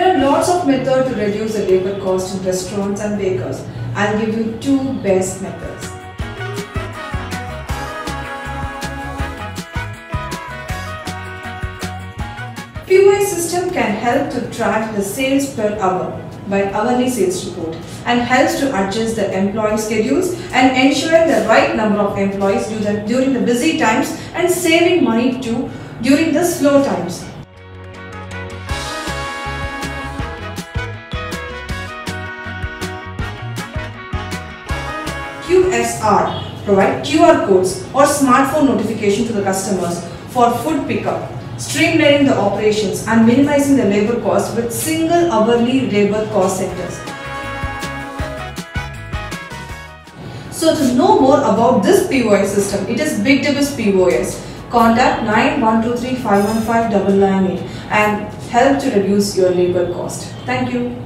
There are lots of methods to reduce the labor cost in restaurants and bakers. I'll give you two best methods. POS system can help to track the sales per hour by hourly sales report and helps to adjust the employee schedules and ensuring the right number of employees during the busy times and saving money too during the slow times. QSR provide QR codes or smartphone notification to the customers for food pickup, streamlining the operations and minimizing the labor cost with single hourly labor cost centers. So to know more about this POS system, it is Bigdbiz POS. Contact 9123 515 998 and help to reduce your labor cost. Thank you.